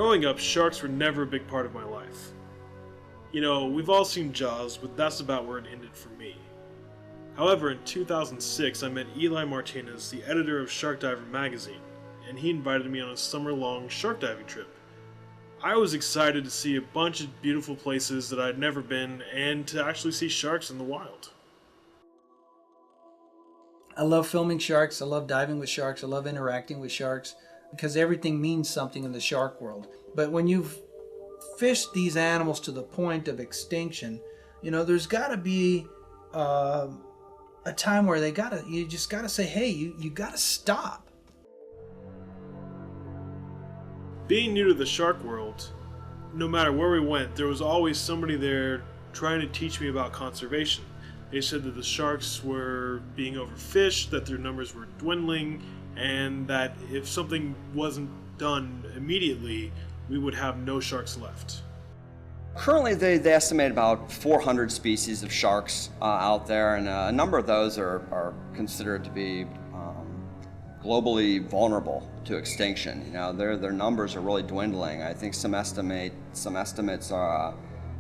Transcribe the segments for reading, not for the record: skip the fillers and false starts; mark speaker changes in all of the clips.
Speaker 1: Growing up, sharks were never a big part of my life. You know, we've all seen Jaws, but that's about where it ended for me. However, in 2006, I met Eli Martinez, the editor of Shark Diver magazine, and he invited me on a summer-long shark diving trip. I was excited to see a bunch of beautiful places that I'd never been, and to actually see sharks in the wild.
Speaker 2: I love filming sharks, I love diving with sharks, I love interacting with sharks, because everything means something in the shark world. But when you've fished these animals to the point of extinction, you know, there's got to be a time where you just gotta say, hey, you gotta stop.
Speaker 1: Being new to the shark world, no matter where we went, there was always somebody there trying to teach me about conservation. They said that the sharks were being overfished, that their numbers were dwindling, and that if something wasn't done immediately, we would have no sharks left.
Speaker 3: Currently, they estimate about 400 species of sharks out there, and a number of those are considered to be globally vulnerable to extinction. You know, their numbers are really dwindling. I think some estimates are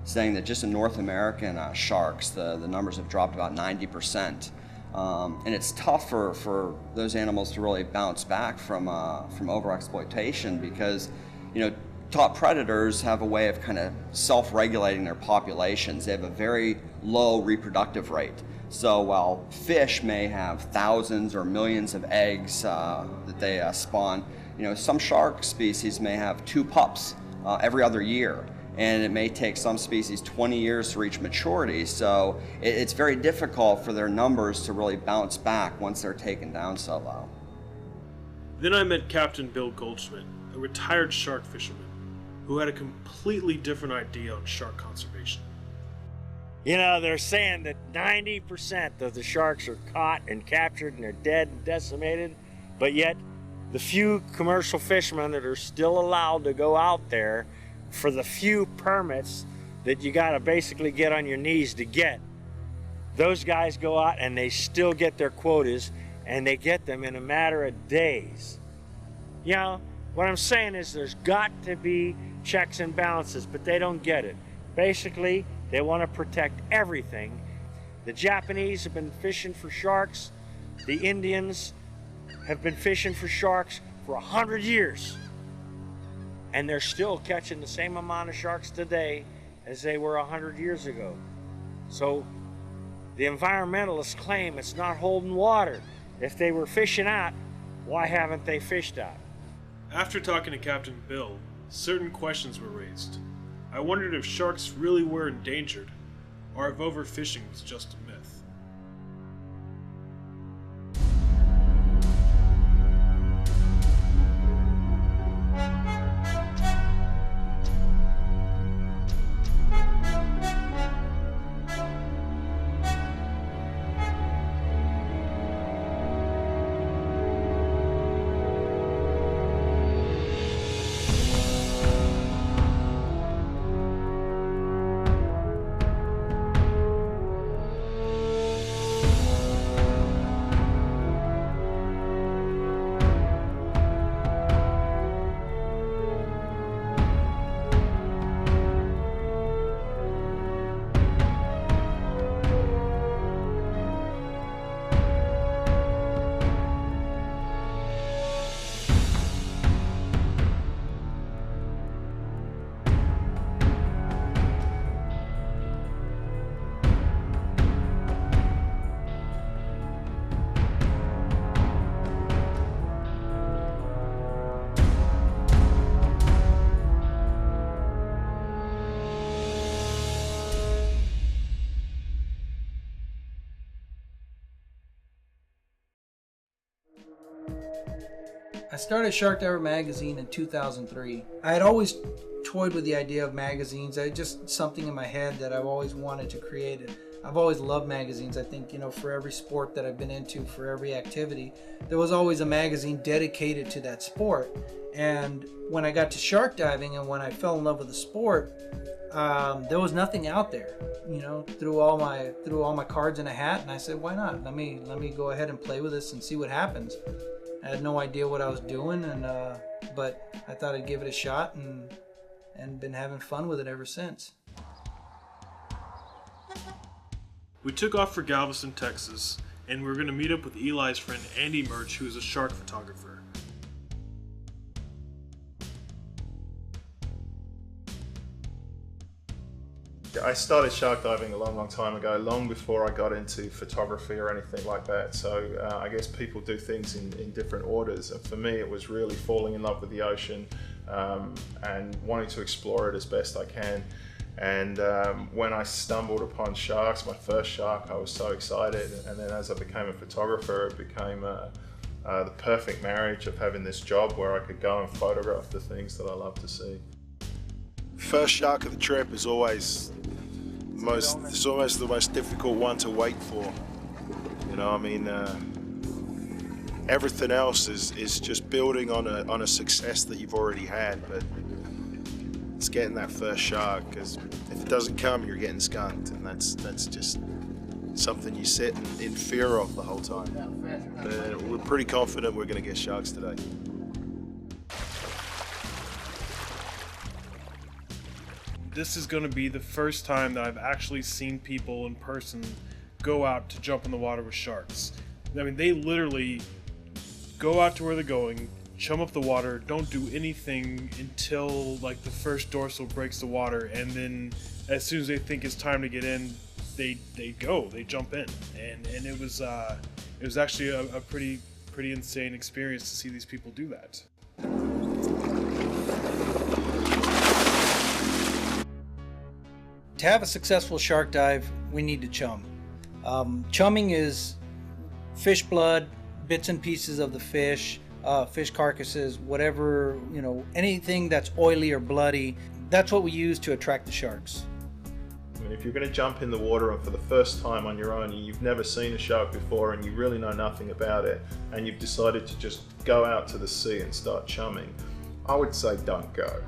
Speaker 3: saying that just in North American sharks, the numbers have dropped about 90%. And it's tough for those animals to really bounce back from overexploitation because, you know, top predators have a way of kind of self-regulating their populations. They have a very low reproductive rate. So while fish may have thousands or millions of eggs that they spawn, you know, some shark species may have 2 pups every other year. And it may take some species 20 years to reach maturity. So it's very difficult for their numbers to really bounce back once they're taken down so low.
Speaker 1: Then I met Captain Bill Goldschmidt, a retired shark fisherman, who had a completely different idea on shark conservation.
Speaker 4: You know, they're saying that 90% of the sharks are caught and captured and they're dead and decimated, but yet the few commercial fishermen that are still allowed to go out there for the few permits that you gotta basically get on your knees to get, those guys go out and they still get their quotas, and they get them in a matter of days. You know, what I'm saying is there's got to be checks and balances, but they don't get it. Basically, they want to protect everything. The Japanese have been fishing for sharks. The Indians have been fishing for sharks for 100 years. And they're still catching the same amount of sharks today as they were 100 years ago. So the environmentalists claim it's not holding water. If they were fishing out, why haven't they fished out?
Speaker 1: After talking to Captain Bill, certain questions were raised. I wondered if sharks really were endangered, or if overfishing was just a myth.
Speaker 2: I started Shark Diver magazine in 2003. I had always toyed with the idea of magazines. I just something in my head that I've always wanted to create. I've always loved magazines. I think, you know, for every sport that I've been into, for every activity, there was always a magazine dedicated to that sport. And when I got to shark diving and when I fell in love with the sport, there was nothing out there. You know, threw all my cards in a hat, and I said, why not? Let me go ahead and play with this and see what happens. I had no idea what I was doing, and but I thought I'd give it a shot and been having fun with it ever since.
Speaker 1: We took off for Galveston, Texas, and we were going to meet up with Eli's friend Andy Murch, who is a shark photographer.
Speaker 5: I started shark diving a long time ago, long before I got into photography or anything like that. So I guess people do things in different orders. And for me, it was really falling in love with the ocean and wanting to explore it as best I can. And when I stumbled upon sharks, my first shark, I was so excited. And then as I became a photographer, it became the perfect marriage of having this job where I could go and photograph the things that I love to see.
Speaker 6: First shark of the trip is always it's almost the most difficult one to wait for. You know, I mean, everything else is just building on a success that you've already had, but it's getting that first shark, because if it doesn't come, you're getting skunked, and that's just something you sit in fear of the whole time. But we're pretty confident we're going to get sharks today.
Speaker 1: This is going to be the first time that I've actually seen people in person go out to jump in the water with sharks. I mean, they literally go out to where they're going, chum up the water, don't do anything until like the first dorsal breaks the water, and then as soon as they think it's time to get in, they jump in, and it was actually a pretty insane experience to see these people do that.
Speaker 2: To have a successful shark dive, we need to chum. Chumming is fish blood, bits and pieces of the fish, fish carcasses, whatever, you know, anything that's oily or bloody. That's what we use to attract the sharks.
Speaker 5: I mean, if you're going to jump in the water and for the first time on your own, and you've never seen a shark before and you really know nothing about it, and you've decided to just go out to the sea and start chumming, I would say don't go.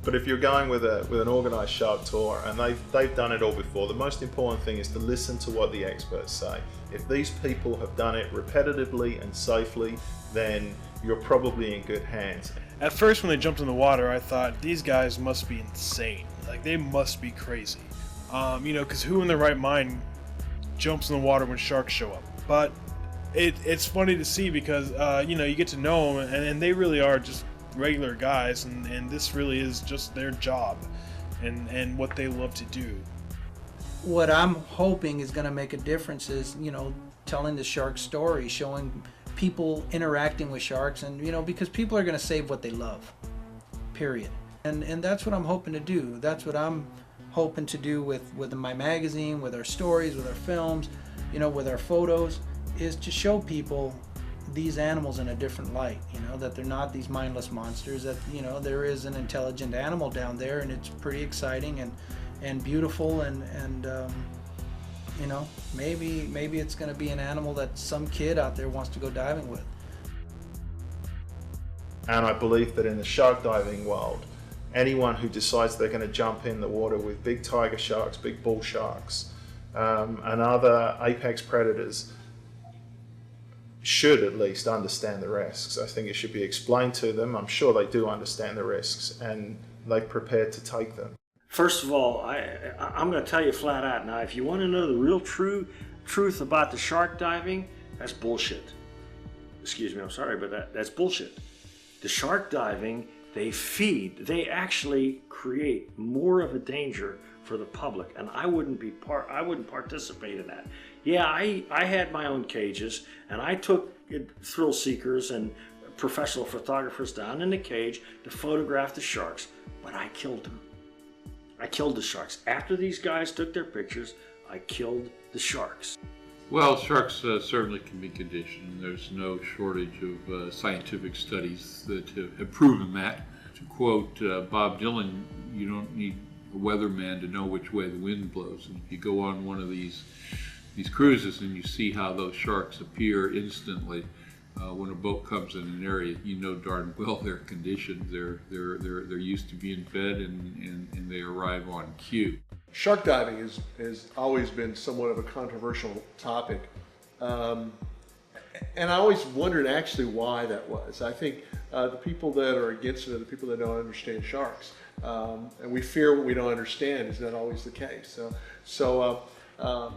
Speaker 5: But if you're going with an organised shark tour, and they've done it all before, the most important thing is to listen to what the experts say. If these people have done it repetitively and safely, then you're probably in good hands.
Speaker 1: At first, when they jumped in the water, I thought, these guys must be insane. Like, they must be crazy. You know, because who in their right mind jumps in the water when sharks show up? But it's funny to see because, you know, you get to know them, and they really are just regular guys, and this really is just their job and what they love to do.
Speaker 2: What I'm hoping is going to make a difference is, you know, telling the shark story, showing people interacting with sharks, and, you know, because people are going to save what they love, period. And that's what I'm hoping to do. That's what I'm hoping to do with my magazine, with our stories, with our films, you know, with our photos, is to show people these animals in a different light, you know, that they're not these mindless monsters, that, you know, there is an intelligent animal down there, and it's pretty exciting and beautiful, and you know, maybe it's going to be an animal that some kid out there wants to go diving with.
Speaker 5: And I believe that in the shark diving world, anyone who decides they're going to jump in the water with big tiger sharks, big bull sharks, and other apex predators should at least understand the risks. I think it should be explained to them. I'm sure they do understand the risks, and they're prepared to take them.
Speaker 4: First of all, I'm going to tell you flat out now, if you want to know the real truth about the shark diving, that's bullshit. Excuse me, I'm sorry, but that's bullshit. The shark diving, they actually create more of a danger for the public, and I wouldn't participate in that. Yeah, I had my own cages, and I took thrill seekers and professional photographers down in the cage to photograph the sharks, but I killed them. I killed the sharks. After these guys took their pictures, I killed the sharks.
Speaker 7: Well, sharks certainly can be conditioned. There's no shortage of scientific studies that have proven that. To quote Bob Dylan, you don't need a weatherman to know which way the wind blows. And if you go on one of these cruises and you see how those sharks appear instantly when a boat comes in an area, you know darn well they're conditioned. They're used to being fed, and they arrive on cue.
Speaker 8: Shark diving has always been somewhat of a controversial topic, and I always wondered actually why that was. I think The people that are against it are the people that don't understand sharks. And we fear what we don't understand is not always the case.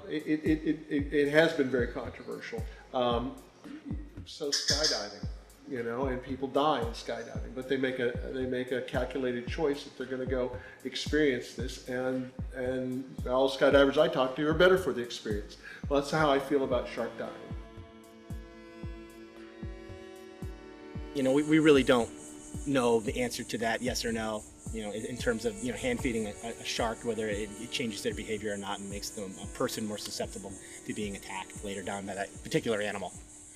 Speaker 8: It has been very controversial. So skydiving, and people die in skydiving, but they make a calculated choice that they're going to go experience this, and all skydivers I talk to are better for the experience. Well, that's how I feel about shark diving.
Speaker 9: We really don't know the answer to that, yes or no, in terms of, hand feeding a shark, whether it changes their behavior or not and makes them a person more susceptible to being attacked later down by that particular animal.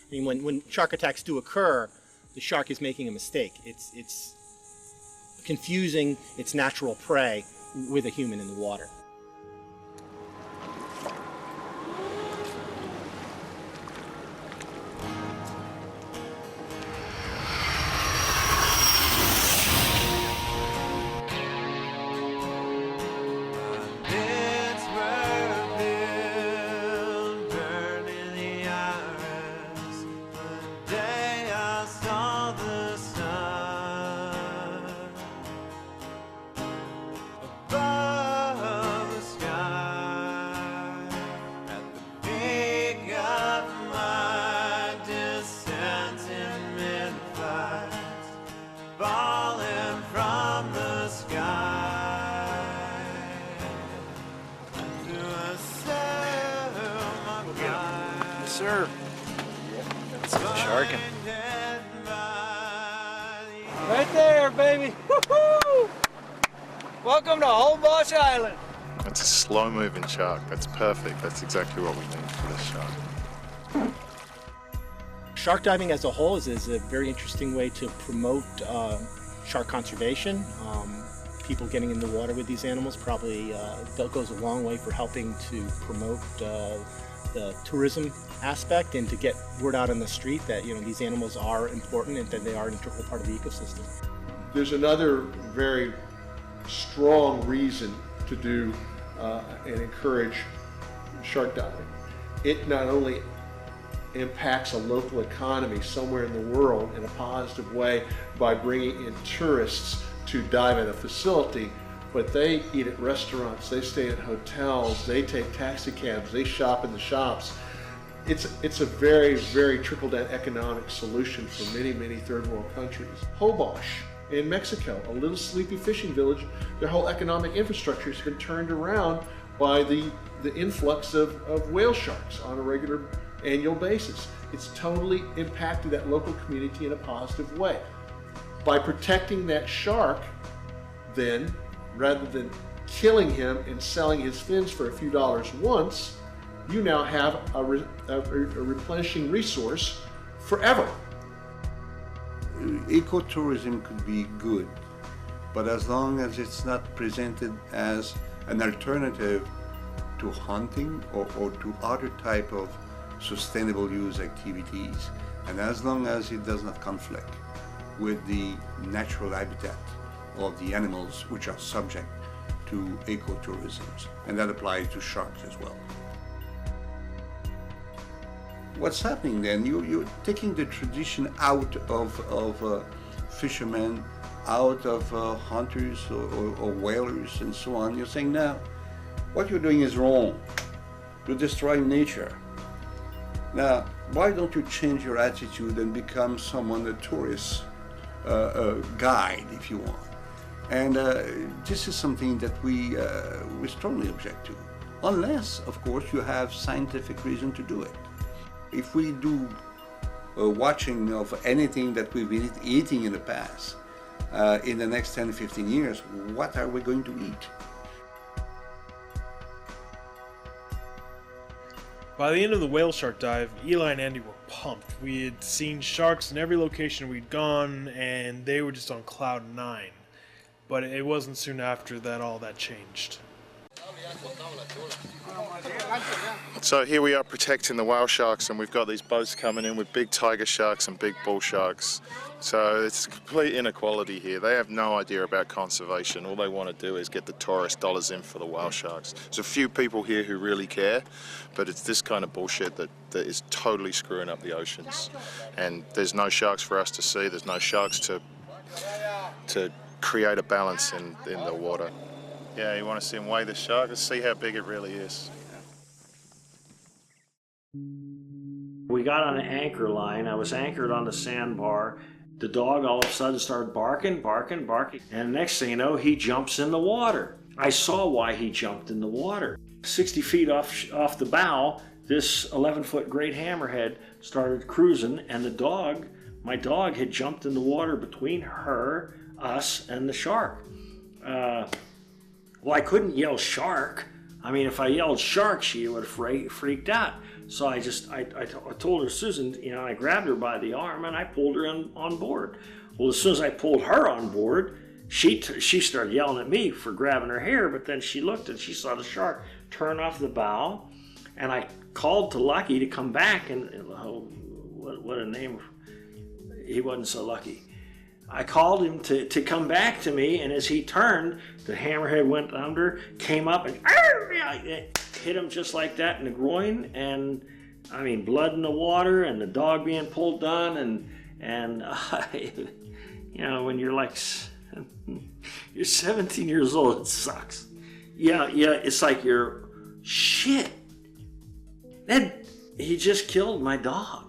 Speaker 9: I mean, when shark attacks do occur, the shark is making a mistake. It's confusing its natural prey with a human in the water.
Speaker 10: Sir. Sharking.
Speaker 2: Right there, baby. Woo-hoo! Welcome to Holbox Island.
Speaker 5: It's a slow-moving shark. That's perfect. That's exactly what we need for this shark.
Speaker 9: Shark diving as a whole is a very interesting way to promote shark conservation. People getting in the water with these animals probably goes a long way for helping to promote the tourism aspect and to get word out on the street that these animals are important and that they are an integral part of the ecosystem.
Speaker 8: There's another very strong reason to do and encourage shark diving. It not only impacts a local economy somewhere in the world in a positive way by bringing in tourists to dive at a facility, but they eat at restaurants, they stay at hotels, they take taxi cabs, they shop in the shops. It's a very, very trickle-down economic solution for many, many third world countries. Holbox in Mexico, a little sleepy fishing village, their whole economic infrastructure has been turned around by the influx of whale sharks on a regular annual basis. It's totally impacted that local community in a positive way. By protecting that shark, then, rather than killing him and selling his fins for a few dollars once, you now have a replenishing resource forever.
Speaker 11: Ecotourism could be good, but as long as it's not presented as an alternative to hunting or to other type of sustainable use activities, and as long as it does not conflict with the natural habitat of the animals which are subject to ecotourism, and that applies to sharks as well. What's happening then? You're taking the tradition out of fishermen, out of hunters or whalers and so on. You're saying, now, what you're doing is wrong. You're destroying nature. Now, why don't you change your attitude and become someone, a tourist, a guide, if you want? And this is something that we strongly object to, unless, of course, you have scientific reason to do it. If we do watching of anything that we've been eating in the past, in the next 10, 15 years, what are we going to eat?
Speaker 1: By the end of the whale shark dive, Eli and Andy were pumped. We had seen sharks in every location we'd gone, and they were just on cloud 9. But it wasn't soon after that all that changed.
Speaker 6: So here we are protecting the whale sharks, and we've got these boats coming in with big tiger sharks and big bull sharks. So it's complete inequality here. They have no idea about conservation. All they want to do is get the tourist dollars in for the whale sharks. There's a few people here who really care, but it's this kind of bullshit that is totally screwing up the oceans. And there's no sharks for us to see. There's no sharks to create a balance in the water. Yeah, you want to see them weigh the shark? Let's see how big it really is.
Speaker 4: We got on an anchor line. I was anchored on the sandbar. The dog all of a sudden started barking. And next thing you know, he jumps in the water. I saw why he jumped in the water. 60 feet off the bow, this 11-foot great hammerhead started cruising, and my dog had jumped in the water between her, us, and the shark. Well, I couldn't yell shark. I mean, if I yelled shark, she would have freaked out. So I told her, Susan, I grabbed her by the arm and I pulled her on board. Well, as soon as I pulled her on board, she started yelling at me for grabbing her hair, but then she looked and she saw the shark turn off the bow, and I called to Lucky to come back, and what a name. He wasn't so lucky. I called him to come back to me, and as he turned, the hammerhead went under, came up, and hit him just like that in the groin, and I mean, blood in the water, and the dog being pulled down, and when you're 17 years old, it sucks. Yeah, it's like shit. Then he just killed my dog.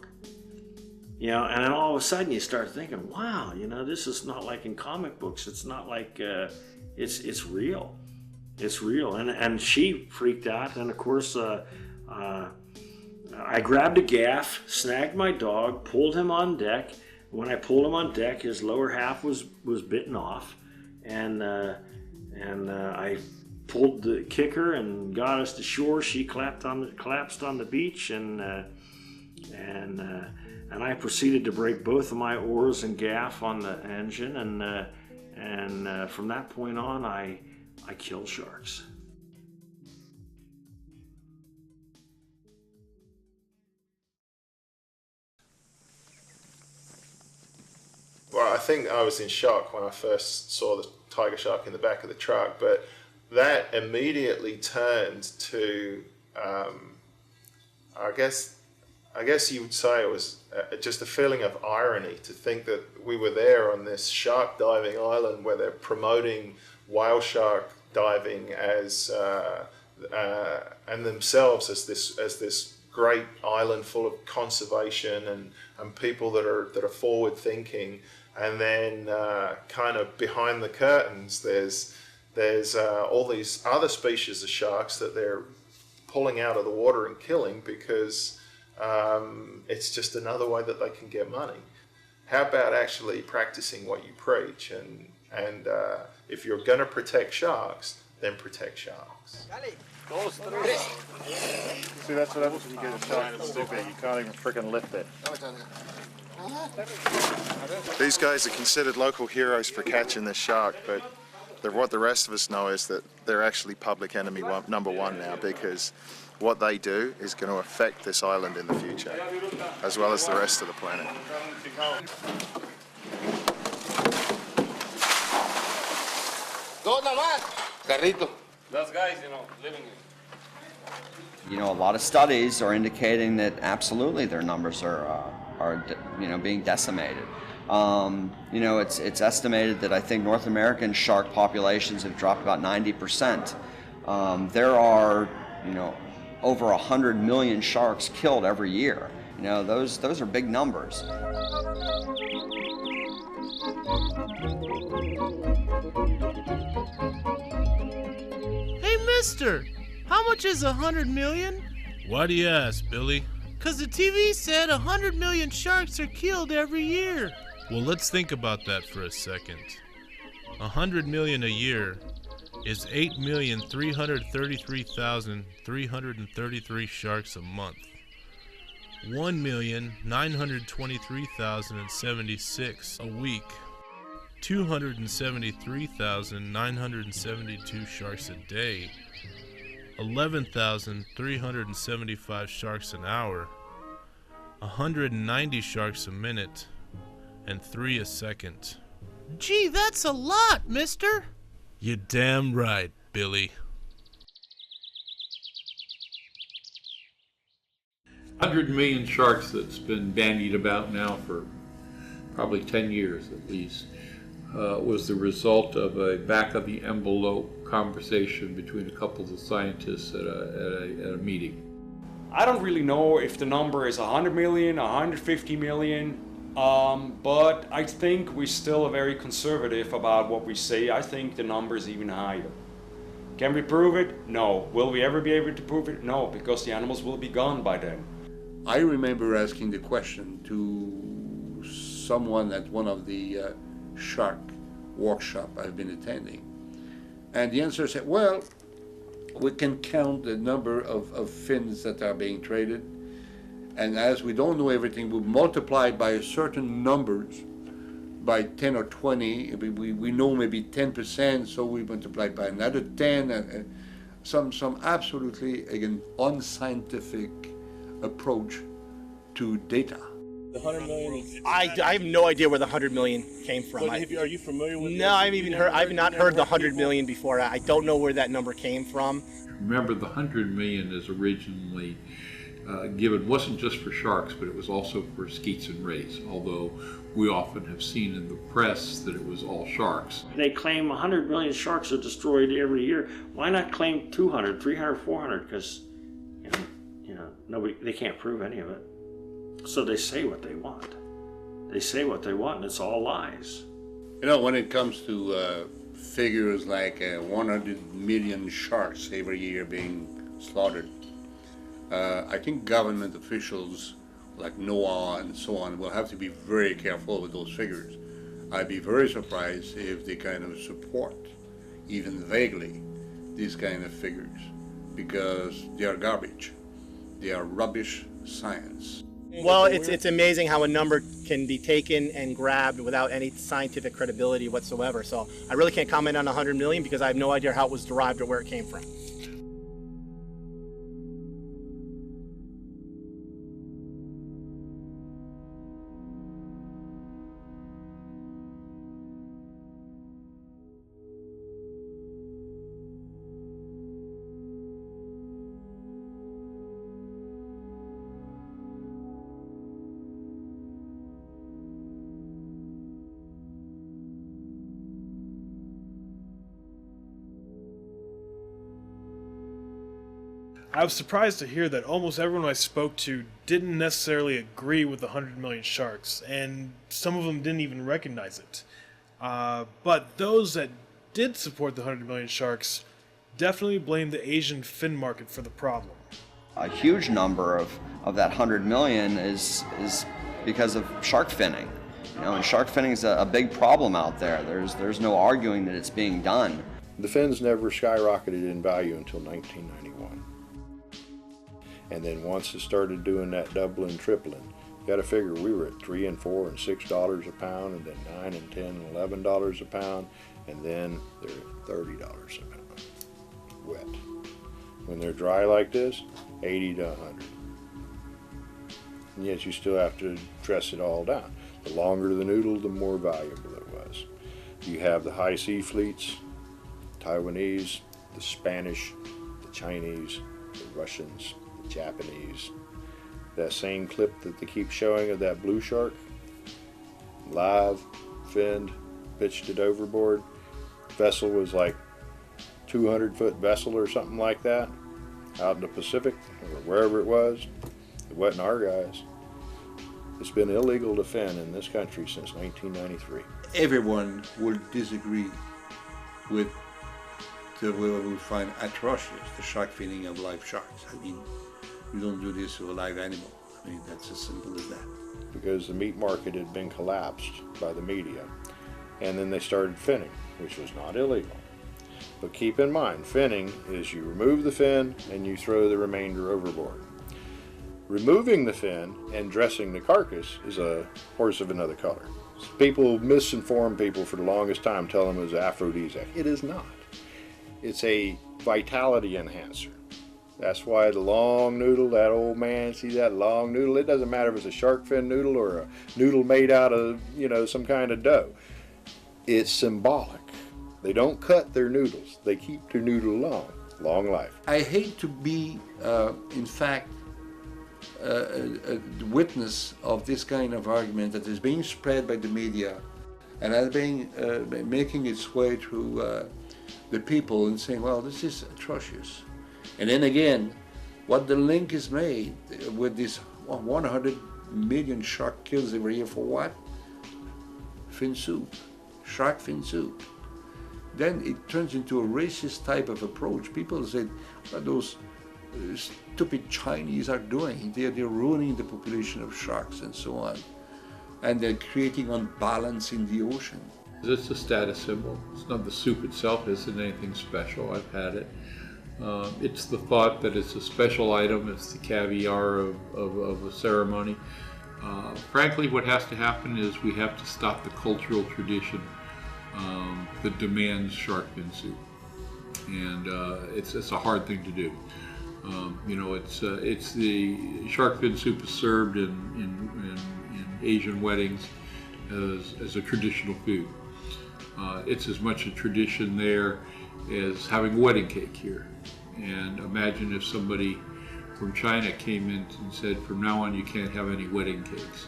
Speaker 4: And then all of a sudden you start thinking, wow, this is not like in comic books. It's not like, it's real. It's real. And she freaked out. And of course, I grabbed a gaff, snagged my dog, pulled him on deck. When I pulled him on deck, his lower half was bitten off. And I pulled the kicker and got us to shore. She collapsed on the beach, and I proceeded to break both of my oars and gaff on the engine, and from that point on, I kill sharks.
Speaker 5: Well, I think I was in shock when I first saw the tiger shark in the back of the truck, but that immediately turned to, I guess you would say it was just a feeling of irony to think that we were there on this shark diving island where they're promoting whale shark diving as and themselves as this great island full of conservation and people that are forward thinking, and then kind of behind the curtains there's all these other species of sharks that they're pulling out of the water and killing because it's just another way that they can get money. How about actually practicing what you preach? And if you're going to protect sharks, then protect sharks.
Speaker 6: See, that's what happens when you get a shark that's too big. You can't even freaking lift it. These guys are considered local heroes for catching this shark, but what the rest of us know is that they're actually public enemy number one now, because what they do is going to affect this island in the future, as well as the rest of the planet.
Speaker 10: Those guys, living
Speaker 3: A lot of studies are indicating that absolutely their numbers are being decimated. It's estimated that I think North American shark populations have dropped about 90%. There are, over 100 million sharks killed every year. Those are big numbers.
Speaker 12: Hey, mister, how much is 100 million?
Speaker 13: Why do you ask, Billy?
Speaker 12: 'Cause the TV said 100 million sharks are killed every year.
Speaker 13: Well, let's think about that for a second. 100 million a year is 8,333,333 sharks a month. 1,923,076 a week. 273,972 sharks a day. 11,375 sharks an hour, 190 sharks a minute, and 3 a second.
Speaker 12: Gee, that's a lot, mister.
Speaker 13: You're damn right, Billy.
Speaker 7: 100 million sharks that's been bandied about now for probably 10 years at least was the result of a back-of-the-envelope conversation between a couple of scientists at a meeting.
Speaker 14: I don't really know if the number is 100 million, 150 million, but I think we're still very conservative about what we say. I think the number is even higher. Can we prove it? No. Will we ever be able to prove it? No, because the animals will be gone by then.
Speaker 11: I remember asking the question to someone at one of the shark workshop I've been attending. And the answer said, well, we can count the number of fins that are being traded. And as we don't know everything, we multiply it by a certain numbers, by 10 or 20. We know maybe 10%, so we multiply it by another 10. Some absolutely, again, unscientific approach to data.
Speaker 9: The 100 million. I have no idea where the 100 million came from.
Speaker 6: Are you familiar with?
Speaker 9: No, I've not heard the 100 million before. I don't know where that number came from.
Speaker 7: Remember, the 100 million is originally given wasn't just for sharks, but it was also for skeets and rays, although we often have seen in the press that it was all sharks.
Speaker 4: They claim 100 million sharks are destroyed every year. Why not claim 200, 300, 400? Because they can't prove any of it. So they say what they want. They say what they want, and it's all lies.
Speaker 11: You know, when it comes to figures like 100 million sharks every year being slaughtered, I think government officials like NOAA and so on will have to be very careful with those figures. I'd be very surprised if they kind of support, even vaguely, these kind of figures, because they are garbage. They are rubbish science.
Speaker 9: Well, it's amazing how a number can be taken and grabbed without any scientific credibility whatsoever. So I really can't comment on 100 million because I have no idea how it was derived or where it came from.
Speaker 1: I was surprised to hear that almost everyone I spoke to didn't necessarily agree with the 100 million sharks, and some of them didn't even recognize it. But those that did support the 100 million sharks definitely blamed the Asian fin market for the problem.
Speaker 3: A huge number of that 100 million is because of shark finning. And shark finning is a big problem out there. There's no arguing that it's being done.
Speaker 6: The fins never skyrocketed in value until 1991. And then once it started doing that doubling, tripling, you got to figure we were at $3 and $4 and $6 a pound, and then $9 and $10 and $11 a pound, and then they're at $30 a pound, wet. When they're dry like this, 80 to 100. And yet you still have to dress it all down. The longer the noodle, the more valuable it was. You have the high sea fleets, Taiwanese, the Spanish, the Chinese, the Russians, Japanese. That same clip that they keep showing of that blue shark, live, finned, pitched it overboard. Vessel was like 200-foot vessel or something like that, out in the Pacific or wherever it was. It wasn't our guys. It's been illegal to fin in this country since 1993.
Speaker 11: Everyone will disagree with the way we find atrocious the shark finning of live sharks. I mean, you don't do this to a live animal. I mean, that's as simple as that.
Speaker 6: Because the meat market had been collapsed by the media. And then they started finning, which was not illegal. But keep in mind, finning is you remove the fin and you throw the remainder overboard. Removing the fin and dressing the carcass is a horse of another color. People misinform people for the longest time, telling them it was aphrodisiac. It is not. It's a vitality enhancer.
Speaker 15: That's why the long noodle, that old man, see that long noodle? It doesn't matter if it's a shark fin noodle or a noodle made out of, some kind of dough. It's symbolic. They don't cut their noodles. They keep their noodle long life.
Speaker 11: I hate to be, in fact, a witness of this kind of argument that is being spread by the media and has been making its way through the people and saying, well, this is atrocious. And then again, what the link is made with this 100 million shark kills every year for what? Fin soup, shark fin soup. Then it turns into a racist type of approach. People say, what those stupid Chinese are doing. They're ruining the population of sharks and so on. And they're creating unbalance in the ocean.
Speaker 7: It's a status symbol. It's not the soup itself isn't anything special. I've had it. It's the thought that it's a special item. It's the caviar of a ceremony. Frankly, what has to happen is we have to stop the cultural tradition that demands shark fin soup. And it's a hard thing to do. It's the shark fin soup is served in Asian weddings as a traditional food. It's as much a tradition there as having wedding cake here. And imagine if somebody from China came in and said, from now on you can't have any wedding cakes.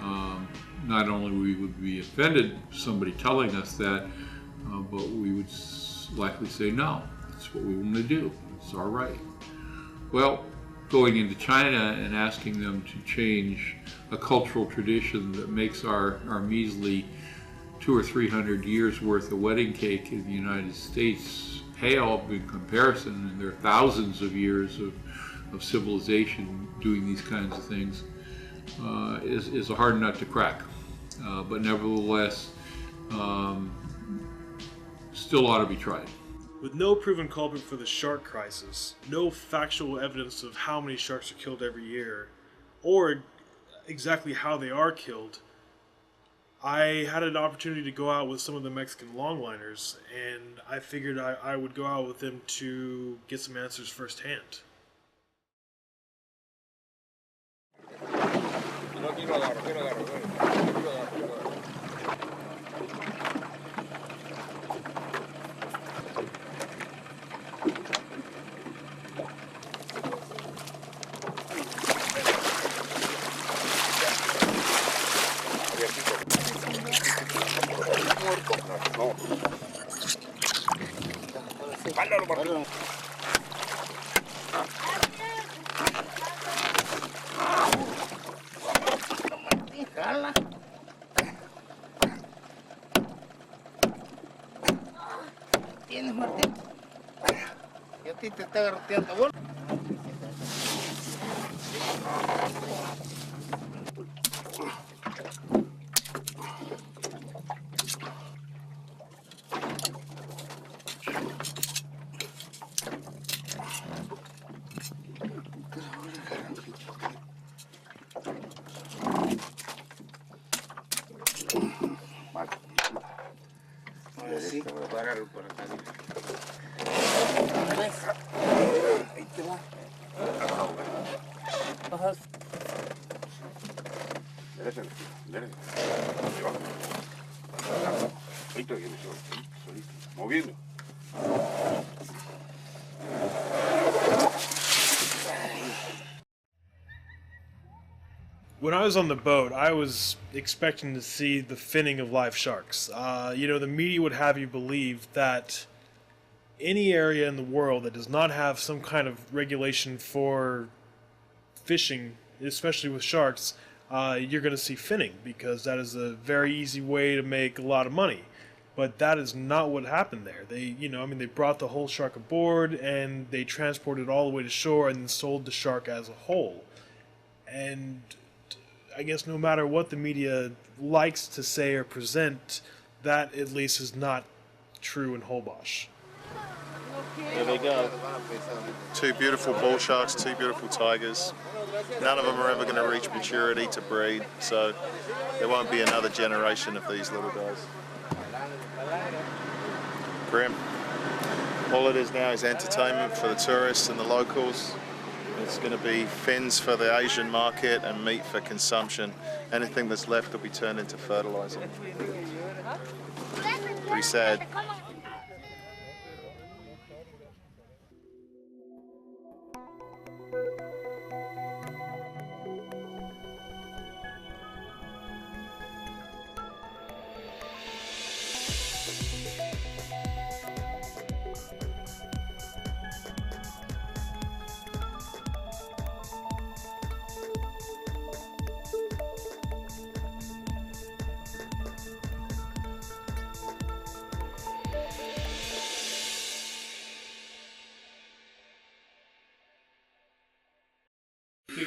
Speaker 7: Not only we would be offended somebody telling us that, but we would likely say, no, that's what we want to do. It's our right. Well, going into China and asking them to change a cultural tradition that makes our measly 200 or 300 years worth of wedding cake in the United States pale in comparison, and there are thousands of years of civilization doing these kinds of things, is a hard nut to crack. But nevertheless, still ought to be tried.
Speaker 1: With no proven culprit for the shark crisis, no factual evidence of how many sharks are killed every year, or exactly how they are killed, I had an opportunity to go out with some of the Mexican longliners, and I figured I would go out with them to get some answers firsthand.
Speaker 16: ¿Tienes, Martín? Y a ti te está garroteando bola. Ahora sí, agárralo por acá. Ahí te va. Bajas.
Speaker 17: Derecha, derecha. Ahorita viene solito, moviendo.
Speaker 1: When I was on the boat, I was expecting to see the finning of live sharks. The media would have you believe that any area in the world that does not have some kind of regulation for fishing, especially with sharks, you're going to see finning, because that is a very easy way to make a lot of money. But that is not what happened there. They brought the whole shark aboard and they transported it all the way to shore and then sold the shark as a whole. And I guess no matter what the media likes to say or present, that at least is not true in Holbox.
Speaker 5: There they go. Two beautiful bull sharks, two beautiful tigers. None of them are ever going to reach maturity to breed, so there won't be another generation of these little guys. Grim.
Speaker 6: All it is now is entertainment for the tourists and the locals. It's going to be fins for the Asian market and meat for consumption. Anything that's left will be turned into fertilizer. Pretty sad.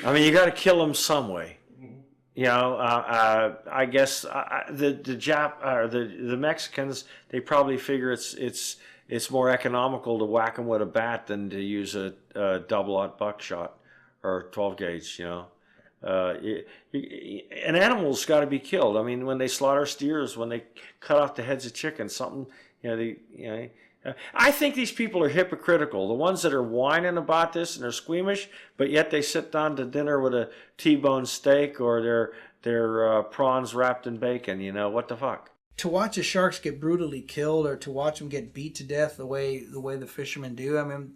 Speaker 4: I mean, you got to kill them some way. You know, I guess the Mexicans, they probably figure it's more economical to whack them with a bat than to use a double-aught buckshot or 12 gauge. You know, an animal's got to be killed. I mean, when they slaughter steers, when they cut off the heads of chickens, something. I think these people are hypocritical. The ones that are whining about this and are squeamish, but yet they sit down to dinner with a T-bone steak or their prawns wrapped in bacon. You know, what the fuck?
Speaker 2: To watch the sharks get brutally killed, or to watch them get beat to death the way the fishermen do, I mean,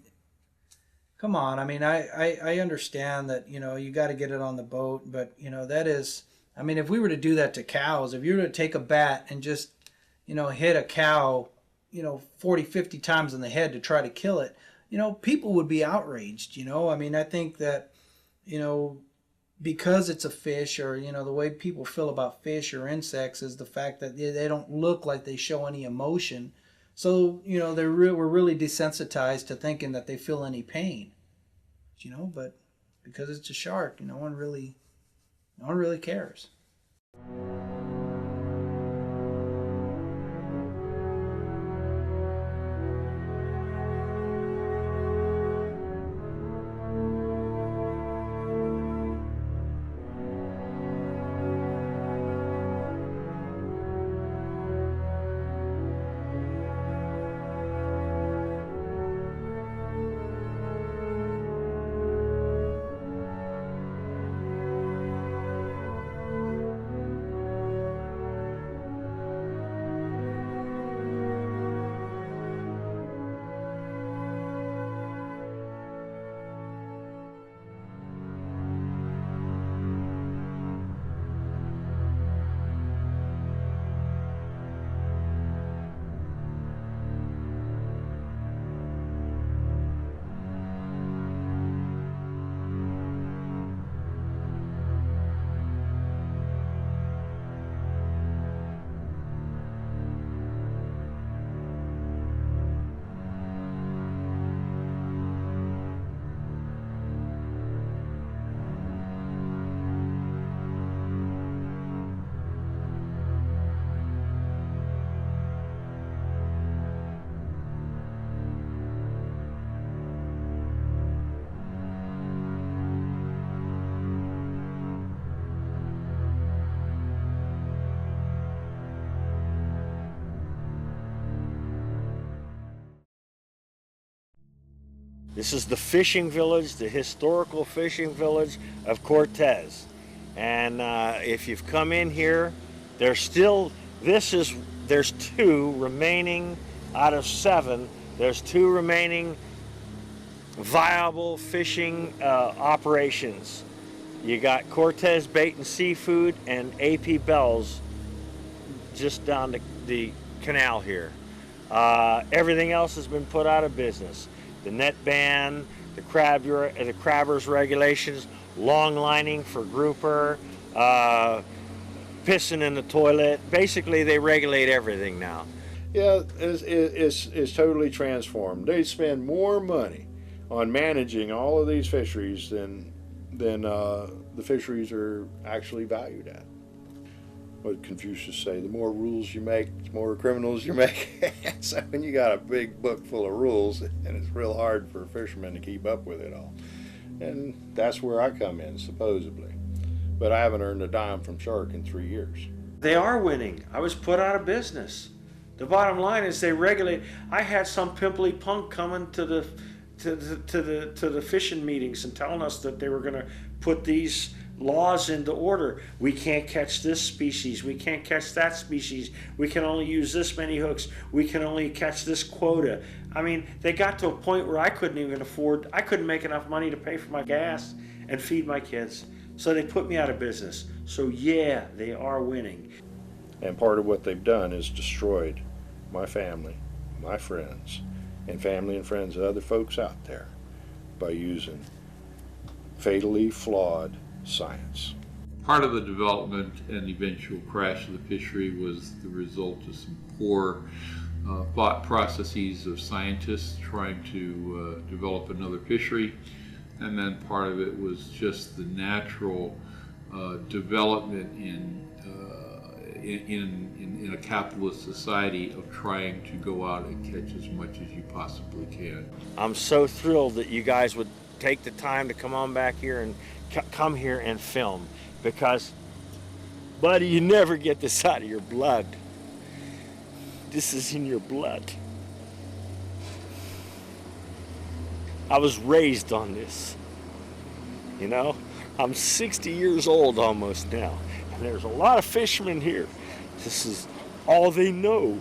Speaker 2: come on. I mean, I understand that, you know, you got to get it on the boat, but, you know, that is, I mean, if we were to do that to cows, if you were to take a bat and just, you know, hit a cow, you know, 40, 50 times in the head to try to kill it, you know, people would be outraged, you know. I mean, I think that, you know, because it's a fish, or, you know, the way people feel about fish or insects is the fact that they don't look like they show any emotion. So, you know, we're really desensitized to thinking that they feel any pain, you know, but because it's a shark, no one really cares.
Speaker 4: This is the fishing village, the historical fishing village of Cortez. And if you've come in here, there's 2 remaining out of 7. There's 2 remaining viable fishing operations. You got Cortez Bait and Seafood and AP Bell's just down the canal here. Everything else has been put out of business. The net ban, the crabbers regulations, long lining for grouper, pissing in the toilet. Basically, they regulate everything now.
Speaker 15: Yeah, it's totally transformed. They spend more money on managing all of these fisheries than the fisheries are actually valued at. What did Confucius say? The more rules you make, the more criminals you make. So when you got a big book full of rules, and it's real hard for fishermen to keep up with it all. And that's where I come in, supposedly. But I haven't earned a dime from shark in 3 years.
Speaker 4: They are winning. I was put out of business. The bottom line is they regulate. I had some pimply punk coming to the fishing meetings and telling us that they were going to put these laws into order. We can't catch this species. We can't catch that species. We can only use this many hooks. We can only catch this quota. I mean, they got to a point where I couldn't make enough money to pay for my gas and feed my kids. So they put me out of business. So yeah, they are winning.
Speaker 15: And part of what they've done is destroyed my family, my friends, and family and friends of other folks out there by using fatally flawed science.
Speaker 7: Part of the development and eventual crash of the fishery was the result of some poor thought processes of scientists trying to develop another fishery, and then part of it was just the natural development in a capitalist society of trying to go out and catch as much as you possibly can.
Speaker 4: I'm so thrilled that you guys would take the time to come on back here and come here and film, because, buddy, you never get this out of your blood. This is in your blood. I was raised on this, you know? I'm 60 years old almost now, and there's a lot of fishermen here. This is all they know.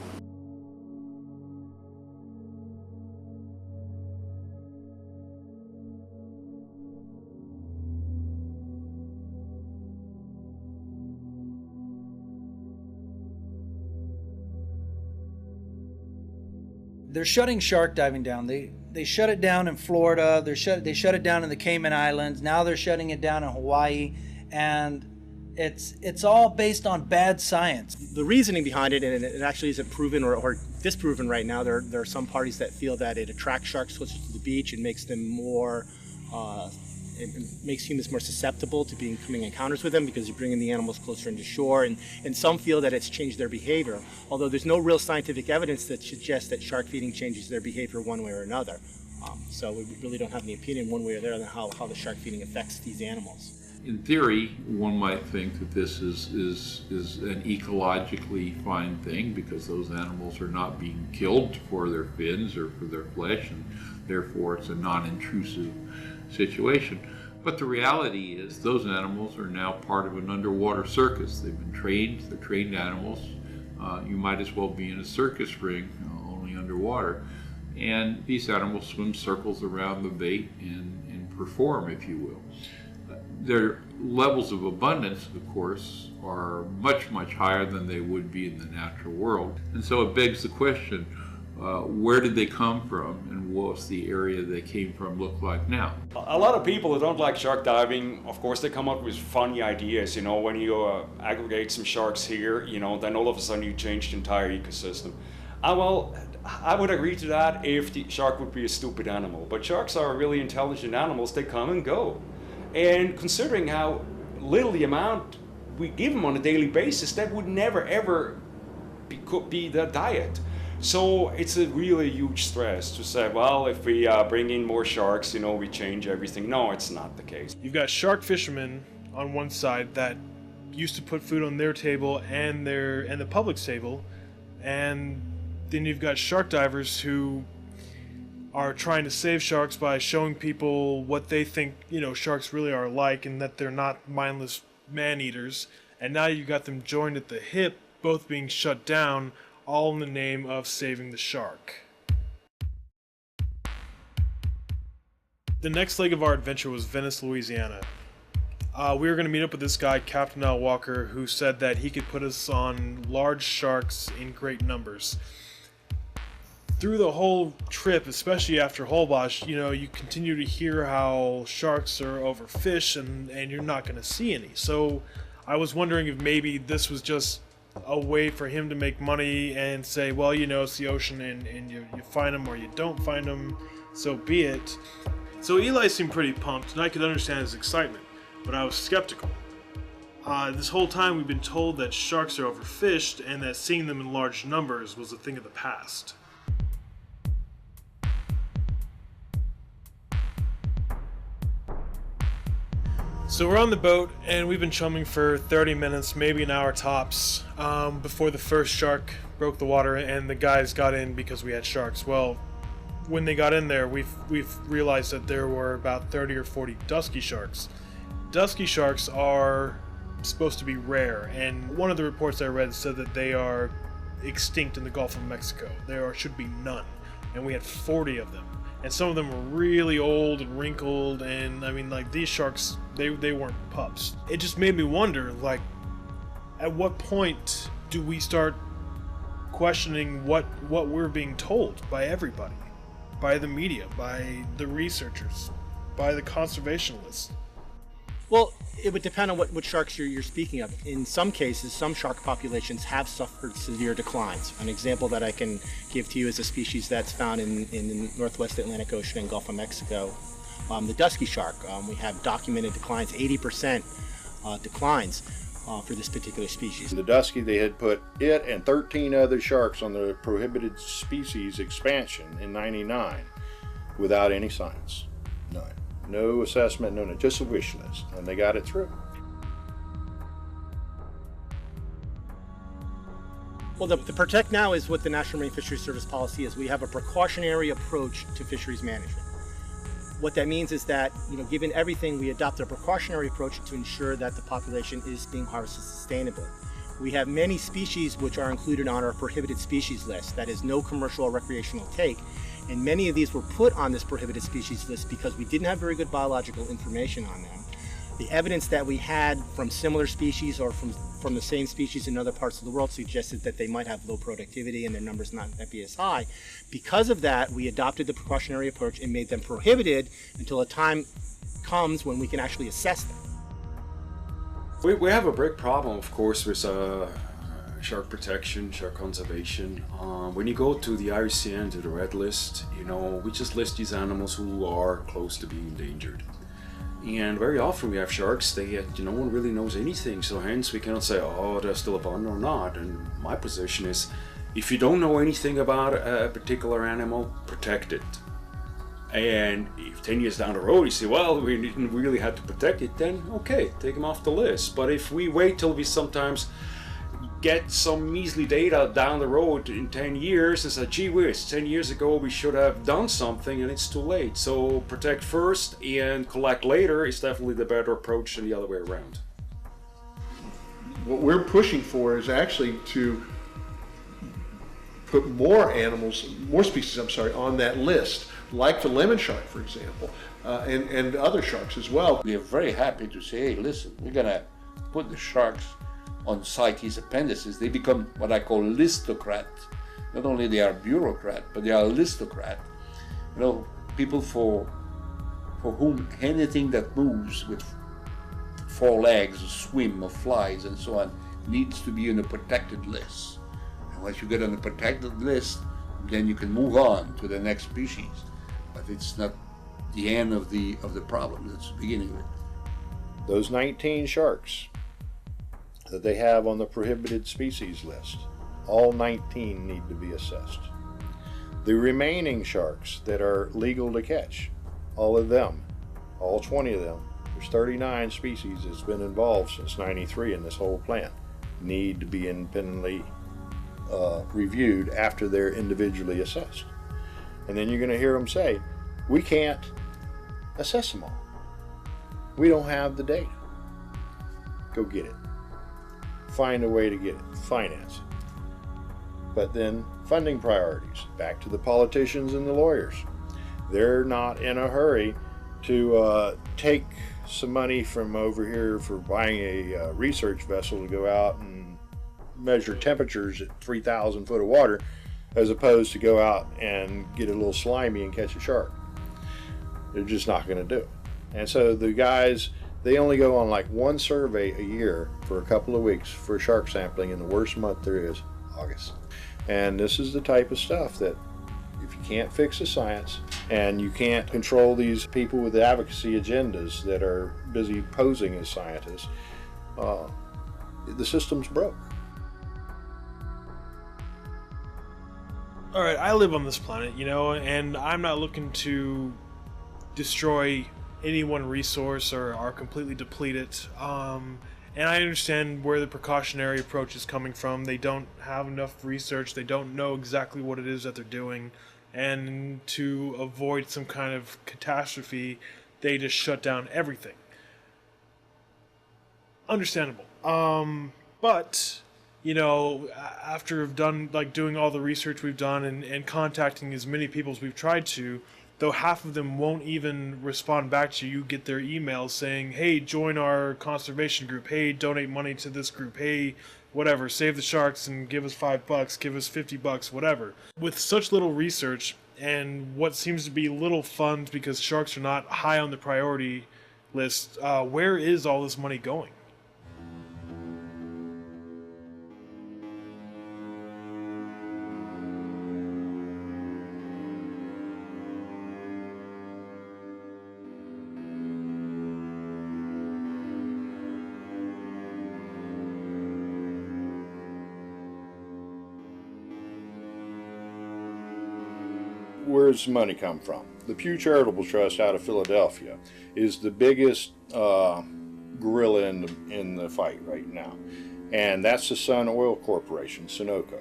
Speaker 2: They're shutting shark diving down. They shut it down in Florida. They shut it down in the Cayman Islands. Now they're shutting it down in Hawaii, and it's all based on bad science.
Speaker 9: The reasoning behind it, and it actually isn't proven or disproven right now. There are some parties that feel that it attracts sharks closer to the beach and makes them more. It makes humans more susceptible to coming encounters with them because you're bringing the animals closer into shore, and some feel that it's changed their behavior, although there's no real scientific evidence that suggests that shark feeding changes their behavior one way or another. So we really don't have any opinion one way or the other on how the shark feeding affects these animals.
Speaker 7: In theory, one might think that this is an ecologically fine thing because those animals are not being killed for their fins or for their flesh, and therefore it's a non-intrusive situation. But the reality is those animals are now part of an underwater circus. They've been trained, they're trained animals. You might as well be in a circus ring, only underwater. And these animals swim circles around the bait and perform, if you will. Their levels of abundance, of course, are much, much higher than they would be in the natural world. And so it begs the question, where did they come from, and what's the area they came from look like now?
Speaker 14: A lot of people that don't like shark diving, of course, they come up with funny ideas. You know, when you aggregate some sharks here, you know, then all of a sudden you change the entire ecosystem. Well, I would agree to that if the shark would be a stupid animal. But sharks are really intelligent animals. They come and go. And considering how little the amount we give them on a daily basis, that would never ever be the diet. So it's a really huge stress to say, well, if we bring in more sharks, you know, we change everything. No, it's not the case.
Speaker 1: You've got shark fishermen on one side that used to put food on their table and the public's table, and then you've got shark divers who are trying to save sharks by showing people what they think, you know, sharks really are like, and that they're not mindless man-eaters. And now you've got them joined at the hip, both being shut down, all in the name of saving the shark. The next leg of our adventure was Venice, Louisiana. We were going to meet up with this guy, Captain Al Walker, who said that he could put us on large sharks in great numbers. Through the whole trip, especially after Holbox, you know, you continue to hear how sharks are overfished and you're not going to see any. So I was wondering if maybe this was just a way for him to make money and say, well, you know, it's the ocean and you find them or you don't find them, so be it. So Eli seemed pretty pumped, and I could understand his excitement, but I was skeptical. This whole time we've been told that sharks are overfished and that seeing them in large numbers was a thing of the past. So we're on the boat, and we've been chumming for 30 minutes, maybe an hour tops, before the first shark broke the water and the guys got in because we had sharks. Well, when they got in there, we've realized that there were about 30 or 40 dusky sharks. Dusky sharks are supposed to be rare, and one of the reports I read said that they are extinct in the Gulf of Mexico. There should be none, and we had 40 of them. And some of them were really old and wrinkled, and I mean, like, these sharks, they weren't pups. It just made me wonder, like, at what point do we start questioning what we're being told by everybody? By the media, by the researchers, by the conservationists?
Speaker 9: Well, it would depend on what sharks you're speaking of. In some cases, some shark populations have suffered severe declines. An example that I can give to you is a species that's found in the northwest Atlantic Ocean and Gulf of Mexico, the dusky shark. We have documented declines, 80% declines for this particular species.
Speaker 15: The dusky, they had put it and 13 other sharks on the prohibited species expansion in '99 without any science. None. No assessment, no, just a wish list, and they got it through.
Speaker 9: Well, the Protect Now is what the National Marine Fisheries Service policy is. We have a precautionary approach to fisheries management. What that means is that, given everything, we adopt a precautionary approach to ensure that the population is being harvested sustainably. We have many species which are included on our prohibited species list, that is no commercial or recreational take. And many of these were put on this prohibited species list because we didn't have very good biological information on them. The evidence that we had from similar species or from the same species in other parts of the world suggested that they might have low productivity and their numbers not be as high. Because of that, we adopted the precautionary approach and made them prohibited until a time comes when we can actually assess them.
Speaker 14: We have a big problem, of course, with shark protection, shark conservation. When you go to the IUCN, to the red list, we just list these animals who are close to being endangered. And very often we have sharks that no one really knows anything, so hence we cannot say, oh, they're still abundant or not. And my position is, if you don't know anything about a particular animal, protect it. And if 10 years down the road you say, well, we didn't really have to protect it, then okay, take them off the list. But if we wait till we sometimes get some measly data down the road in 10 years and say, gee whiz, 10 years ago we should have done something, and it's too late. So protect first and collect later is definitely the better approach than the other way around.
Speaker 8: What we're pushing for is actually to put more species, on that list, like the lemon shark, for example, and other sharks as well.
Speaker 11: We are very happy to say, hey, listen, we're gonna put the sharks on CITES appendices. They become what I call listocrat. Not only they are bureaucrat, but they are listocrat. People for whom anything that moves with 4 legs, or swim, or flies, and so on, needs to be on a protected list. And once you get on a protected list, then you can move on to the next species. But it's not the end of the problem. It's the beginning of it.
Speaker 15: Those 19 sharks that they have on the prohibited species list, all 19 need to be assessed. The remaining sharks that are legal to catch, all of them, all 20 of them, there's 39 species that's been involved since '93 in this whole plan, need to be independently reviewed after they're individually assessed. And then you're going to hear them say, we can't assess them all. We don't have the data. Go get it. Find a way to get it. Finance it. But then funding priorities. Back to the politicians and the lawyers. They're not in a hurry to take some money from over here for buying a research vessel to go out and measure temperatures at 3,000 foot of water, as opposed to go out and get a little slimy and catch a shark. They're just not going to do it. And so the guys, they only go on like one survey a year for a couple of weeks for shark sampling in the worst month there is, August. And this is the type of stuff that if you can't fix the science and you can't control these people with advocacy agendas that are busy posing as scientists, the system's broke.
Speaker 1: All right, I live on this planet, and I'm not looking to destroy any one resource or are completely depleted. And I understand where the precautionary approach is coming from. They don't have enough research. They don't know exactly what it is that they're doing. And to avoid some kind of catastrophe, they just shut down everything. Understandable. But, you know, after doing all the research we've done and contacting as many people as we've tried to, though half of them won't even respond back to you, you get their emails saying, hey, join our conservation group, hey, donate money to this group, hey, whatever, save the sharks and give us $5, give us $50, whatever. With such little research and what seems to be little funds because sharks are not high on the priority list, where is all this money going?
Speaker 15: Where does money come from? The Pew Charitable Trust out of Philadelphia is the biggest gorilla in the fight right now. And that's the Sun Oil Corporation, Sunoco.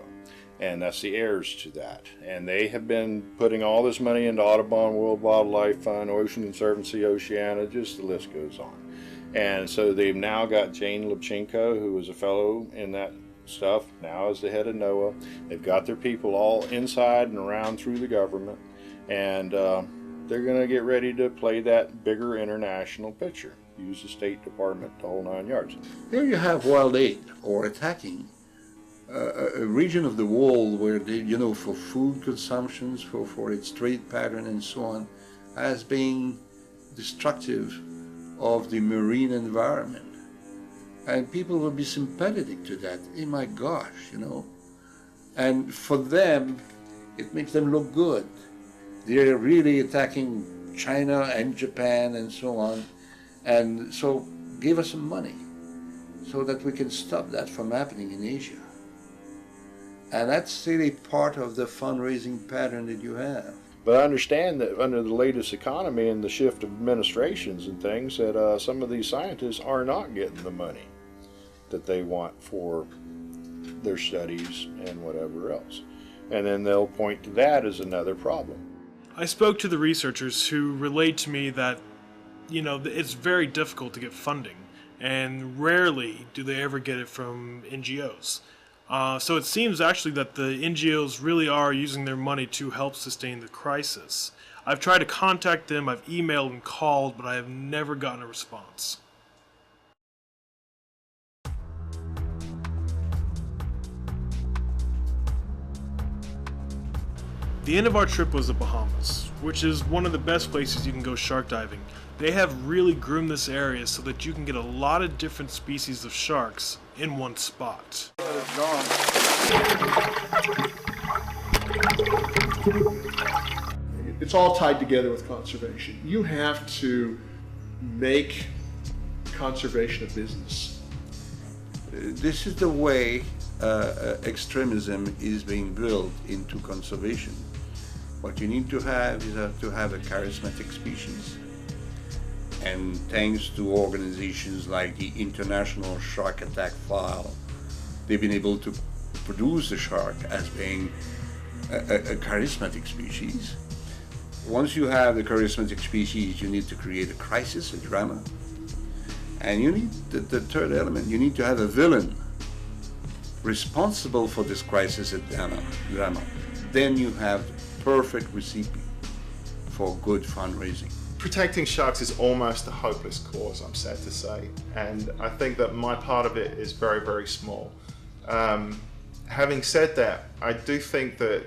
Speaker 15: And that's the heirs to that. And they have been putting all this money into Audubon, World Wildlife Fund, Ocean Conservancy, Oceana, just the list goes on. And so they've now got Jane Lubchenco, who was a fellow in that stuff, now as the head of NOAA. They've got their people all inside and around through the government, and they're going to get ready to play that bigger international picture, use the State Department, the whole 9 yards.
Speaker 11: There you have Wild 8 or attacking a region of the world where they, you know, for food consumptions, for its trade pattern and so on, as being destructive of the marine environment. And people will be sympathetic to that. Oh my gosh, you know. And for them, it makes them look good. They're really attacking China and Japan and so on. And so give us some money so that we can stop that from happening in Asia. And that's really part of the fundraising pattern that you have.
Speaker 15: But I understand that under the latest economy and the shift of administrations and things, that some of these scientists are not getting the money that they want for their studies and whatever else. And then they'll point to that as another problem.
Speaker 1: I spoke to the researchers who relayed to me that, you know, it's very difficult to get funding, and rarely do they ever get it from NGOs. So it seems actually that the NGOs really are using their money to help sustain the crisis. I've tried to contact them, I've emailed and called, but I have never gotten a response. The end of our trip was the Bahamas, which is one of the best places you can go shark diving. They have really groomed this area so that you can get a lot of different species of sharks in one spot.
Speaker 8: It's all tied together with conservation. You have to make conservation a business.
Speaker 11: This is the way extremism is being built into conservation. What you need to have is to have a charismatic species. And thanks to organizations like the International Shark Attack File, they've been able to produce the shark as being a charismatic species. Once you have the charismatic species, you need to create a crisis, a drama. And you need the third element, you need to have a villain responsible for this crisis and drama. Then you have the perfect recipe for good fundraising.
Speaker 5: Protecting sharks is almost a hopeless cause, I'm sad to say, and I think that my part of it is very, very small. Having said that, I do think that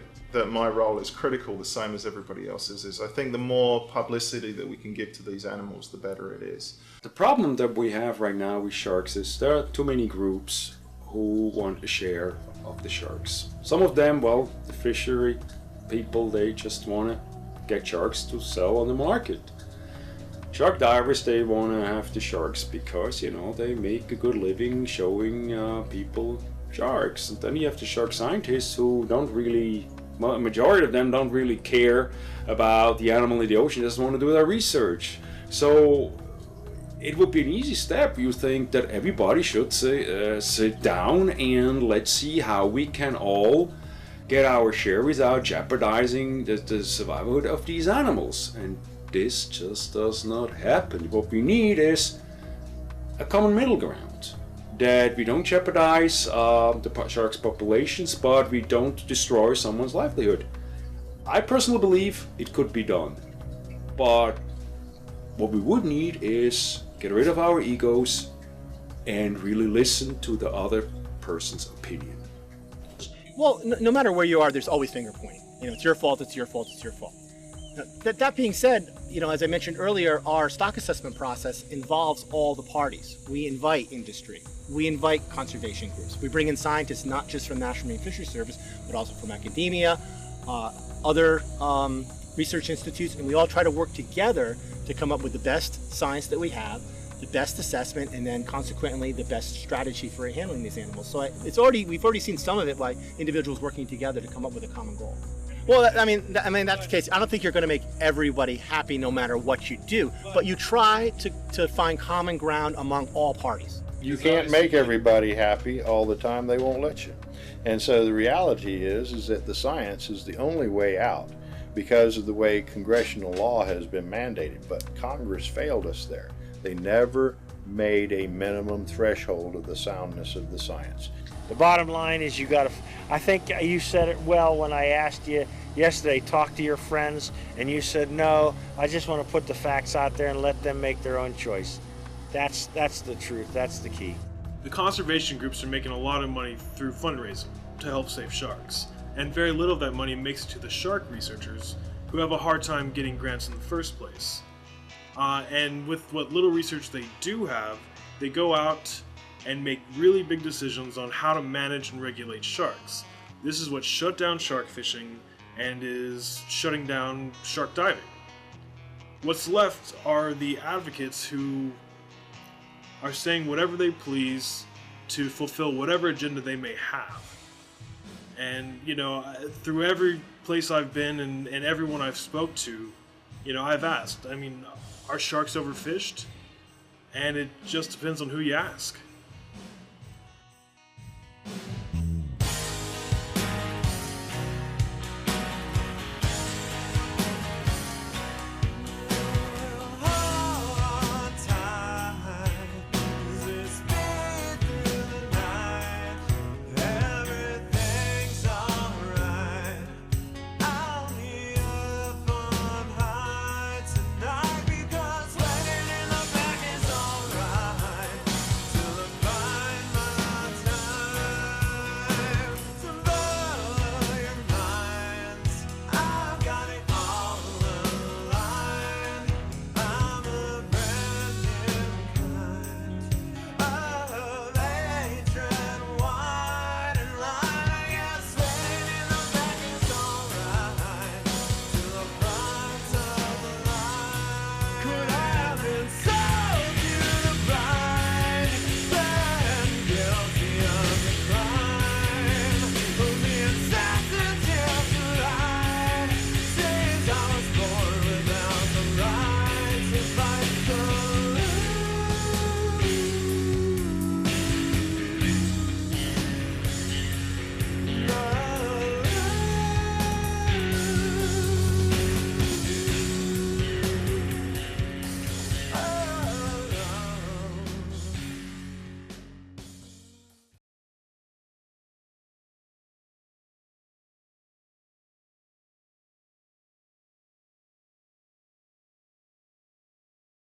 Speaker 5: my role is critical, the same as everybody else's is. I think the more publicity that we can give to these animals, the better it is.
Speaker 14: The problem that we have right now with sharks is there are too many groups who want a share of the sharks. Some of them, well, the fishery people, they just want to get sharks to sell on the market. Shark divers, they want to have the sharks because, you know, they make a good living showing people sharks. And then you have the shark scientists who don't really, well, a majority of them don't really care about the animal in the ocean, just want to do their research. So it would be an easy step. You think that everybody should sit down and let's see how we can all get our share without jeopardizing the survivalhood of these animals. And this just does not happen. What we need is a common middle ground, that we don't jeopardize the sharks' populations, but we don't destroy someone's livelihood. I personally believe it could be done, but what we would need is get rid of our egos and really listen to the other person's opinion.
Speaker 9: Well, no matter where you are, there's always finger pointing. You know, it's your fault, it's your fault, it's your fault. Now, that being said, you know, as I mentioned earlier, our stock assessment process involves all the parties. We invite industry, we invite conservation groups, we bring in scientists not just from National Marine Fisheries Service, but also from academia, other research institutes, and we all try to work together to come up with the best science that we have, the best assessment, and then consequently the best strategy for handling these animals. So we've already seen some of it by individuals working together to come up with a common goal. Well, I mean that's the case. I don't think you're going to make everybody happy no matter what you do, but you try to find common ground among all parties.
Speaker 15: You can't make everybody happy all the time. They won't let you. And so the reality is that the science is the only way out because of the way congressional law has been mandated. But Congress failed us there. They never made a minimum threshold of the soundness of the science.
Speaker 4: The bottom line is I think you said it well when I asked you yesterday, talk to your friends, and you said, no, I just want to put the facts out there and let them make their own choice. That's the truth, that's the key.
Speaker 1: The conservation groups are making a lot of money through fundraising to help save sharks, and very little of that money makes it to the shark researchers who have a hard time getting grants in the first place. And with what little research they do have, they go out and make really big decisions on how to manage and regulate sharks. This is what shut down shark fishing and is shutting down shark diving. What's left are the advocates who are saying whatever they please to fulfill whatever agenda they may have. And, you know, through every place I've been and everyone I've spoke to, you know, I've asked, I mean, are sharks overfished? And it just depends on who you ask.
Speaker 12: Could I